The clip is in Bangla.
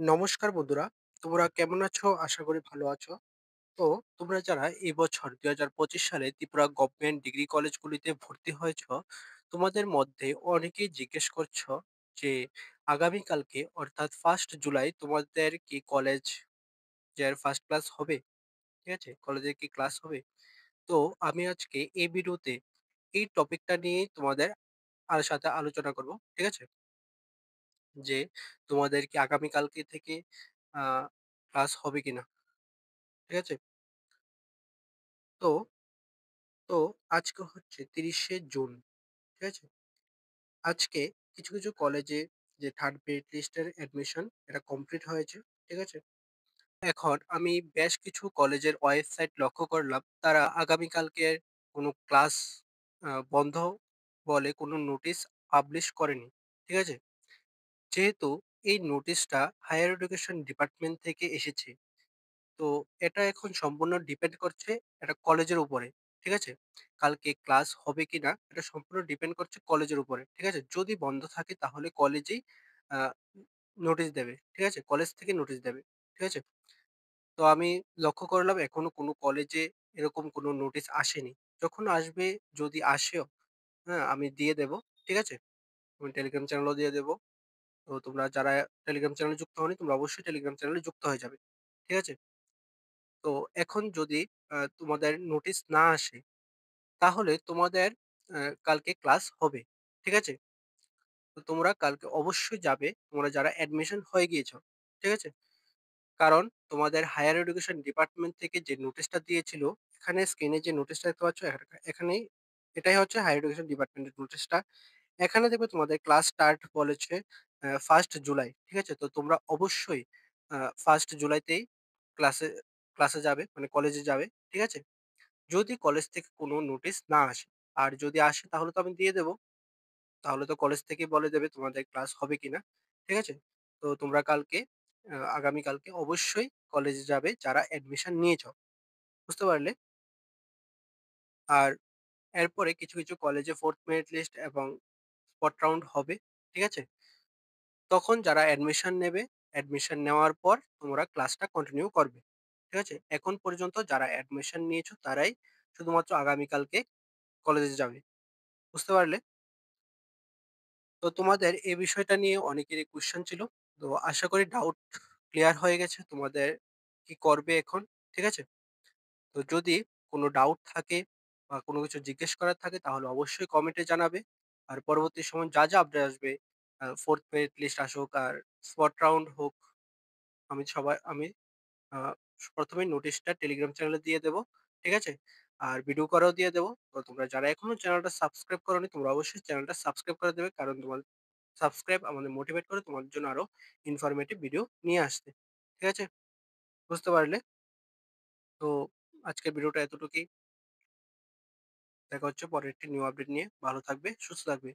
নমস্কার বন্ধুরা, তোমরা কেমন আছো? আশা করি ভালো আছো। তো তোমরা যারা এই বছর ২০২৫ সালে ত্রিপুরা গভর্নমেন্ট ডিগ্রি কলেজগুলিতে ভর্তি হয়েছ, তোমাদের মধ্যে অনেকেই জিজ্ঞেস করছো যে আগামীকালকে অর্থাৎ 1st জুলাই তোমাদের কি কলেজের ফার্স্ট ক্লাস হবে? ঠিক আছে? কলেজে কি ক্লাস হবে? তো আমি আজকে এই ভিডিওতে এই টপিকটা নিয়েই তোমাদের সাথে আলোচনা করব। ঠিক আছে? যে তোমাদের কি আগামীকালকে থেকে আ ক্লাস হবে কিনা? ঠিক আছে? তো তো আজকে হচ্ছে ৩০শে জুন। ঠিক আছে? আজকে কিছু কলেজে যে 3rd মেরিট লিস্টের অ্যাডমিশন এটা কমপ্লিট হয়েছে। ঠিক আছে? এখন আমি বেশ কিছু কলেজের ওয়েবসাইট লক্ষ্য করলাম। তারা আগামীকালকের কোনো ক্লাস বন্ধ বলে কোনো নোটিশ পাবলিশ করেনি। ঠিক আছে? যেহেতু এই নোটিশটা হায়ার এডুকেশন ডিপার্টমেন্ট থেকে এসেছে। তো এটা এখন সম্পূর্ণ ডিপেন্ড করছে একটা কলেজের উপরে। ঠিক আছে? কালকে ক্লাস হবে কিনা এটা সম্পূর্ণ ডিপেন্ড করছে কলেজের উপরে। ঠিক আছে? যদি বন্ধ থাকে তাহলে কলেজেই আ নোটিশ দেবে। ঠিক আছে? কলেজ থেকে নোটিশ দেবে। ঠিক আছে? তো আমি লক্ষ্য করলাম এখনো কোনো কলেজে এরকম কোনো নোটিশ আসেনি। যখন আসবে, যদি আসেও, হ্যাঁ, আমি দিয়ে দেব। ঠিক আছে? আমি টেলিগ্রাম চ্যানেলেও দিয়ে দেব। তো তোমরা যারা টেলিগ্রাম চ্যানেলে যুক্ত হওনি তোমরা অবশ্যই টেলিগ্রাম চ্যানেলে যুক্ত হয়ে যাবে। ঠিক আছে? তো এখন যদি তোমাদের নোটিশ না আসে, তাহলে তোমাদের কালকে ক্লাস হবে। ঠিক আছে? তো তোমরা কালকে অবশ্যই যাবে, তোমরা যারা অ্যাডমিশন হয়ে গিয়েছো। ঠিক আছে? কারণ তোমাদের হায়ার এডুকেশন ডিপার্টমেন্ট থেকে যে নোটিশটা দিয়েছিল, এখানে স্ক্রিনে যে নোটিশটা দেখতে পাচ্ছ, এখানেই এটাই হচ্ছে হায়ার এডুকেশন ডিপার্টমেন্টের নোটিশটা। এখানে দেখবে তোমাদের ক্লাস স্টার্ট বলেছে 1st জুলাই। ঠিক আছে? তো তোমরা অবশ্যই 1st জুলাইতেই ক্লাসে ক্লাসে যাবে, মানে কলেজে যাবে। ঠিক আছে? যদি কলেজ থেকে কোনো নোটিশ না আসে। আর যদি আসে তাহলে তো আমি দিয়ে দেব। তাহলে তো কলেজ থেকেই বলে দেবে তোমাদের ক্লাস হবে কিনা। ঠিক আছে? তো তোমরা কালকে আগামীকালকে অবশ্যই কলেজে যাবে যারা অ্যাডমিশন নিয়েছ। বুঝতে পারলে? আর এরপরে কিছু কলেজে 4th মেরিট লিস্ট এবং স্পট রাউন্ড হবে। ঠিক আছে? তখন যারা অ্যাডমিশন নেবে, অ্যাডমিশন নেওয়ার পর তোমরা ক্লাসটা কন্টিনিউ করবে। ঠিক আছে? এখন পর্যন্ত যারা অ্যাডমিশন নিয়েছো তারাই শুধুমাত্র আগামীকালকে কলেজে যাবে। বুঝতে পারলে? তো তোমাদের এই বিষয়টা নিয়ে অনেকেরই কোয়েশ্চেন ছিল। তো আশা করি ডাউট ক্লিয়ার হয়ে গেছে। তোমাদের কি করবে এখন? ঠিক আছে? তো যদি কোনো ডাউট থাকে বা কোনো কিছু জিজ্ঞেস করার থাকে তাহলে অবশ্যই কমেন্টে জানাবে। আর পরবর্তী সময় যা আপডেট আসবে, 4th মেরিট লিস্ট আসুক আর স্পট রাউন্ড হোক, আমি আ ১ম এই নোটিশটা টেলিগ্রাম চ্যানেলে দিয়ে দেব। ঠিক আছে? আর ভিডিও করেও দিয়ে দেব। তো তোমরা যারা এখনো চ্যানেলটা সাবস্ক্রাইব করোনি তোমরা অবশ্যই চ্যানেলটা সাবস্ক্রাইব করে দেবে। কারণ তোমার সাবস্ক্রাইব আমাদের মোটিভেট করে তোমাদের জন্য আরো ইনফরমেটিভ ভিডিও নিয়ে আসতে। ঠিক আছে? বুঝতে পারলে? তো আজকের ভিডিওটা এতটুকুই। দেখা হচ্ছে পরের একটি নিউ আপডেট নিয়ে। ভালো থাকবে, সুস্থ থাকবে।